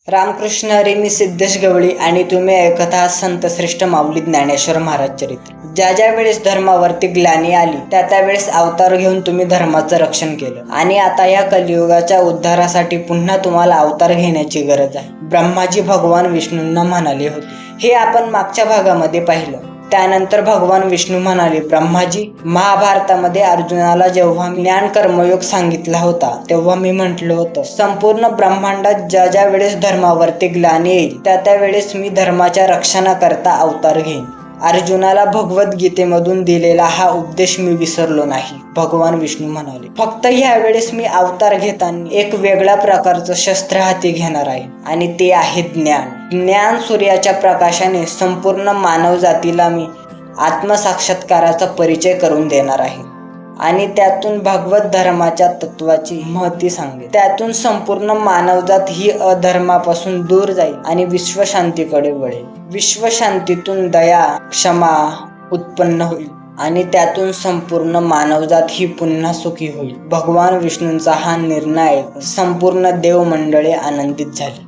रामकृष्ण हरी, मी सिद्धेश गवळी आणि तुम्ही ऐकत आहात संत श्रेष्ठ माऊली ज्ञानेश्वर महाराज चरित्र. ज्या ज्या वेळेस धर्मावरती ग्लानी आली त्या त्यावेळेस अवतार घेऊन तुम्ही धर्माचं रक्षण केलं आणि आता या कलियुगाच्या उद्धारासाठी पुन्हा तुम्हाला अवतार घेण्याची गरज आहे. ब्रह्माजी भगवान विष्णूंना म्हणाले होते, हे आपण मागच्या भागामध्ये पाहिलं. त्यानंतर भगवान विष्णू म्हणाले, ब्रह्माजी, महाभारतामध्ये अर्जुनाला जेव्हा मी ज्ञान कर्मयोग सांगितला होता तेव्हा मी म्हटलं होतं, संपूर्ण ब्रह्मांडात ज्या ज्या वेळेस धर्मावरती ग्लानी येईल त्या त्यावेळेस मी धर्माच्या रक्षणाकरता अवतार घेईन. अर्जुनाला भगवद्गीतेमधून दिलेला हा उपदेश मी विसरलो नाही. भगवान विष्णू म्हणाले, फक्त ह्यावेळेस मी अवतार घेताना एक वेगळ्या प्रकारचं शस्त्र हाती घेणार आहे आणि ते आहे ज्ञान. ज्ञान सूर्याच्या प्रकाशाने संपूर्ण मानव जातीला मी आत्मसाक्षात्काराचा परिचय करून देणार आहे आणि त्यातून भगवत धर्माच्या तत्वाची महती सांगेल. त्यातून संपूर्ण मानवजात ही अधर्मापासून दूर जाईल आणि विश्वशांतीकडे वळेल. विश्वशांतीतून दया, क्षमा उत्पन्न होईल आणि त्यातून संपूर्ण मानवजात ही पुन्हा सुखी होईल. भगवान विष्णूंचा हा निर्णय संपूर्ण देवमंडळी आनंदित झाली.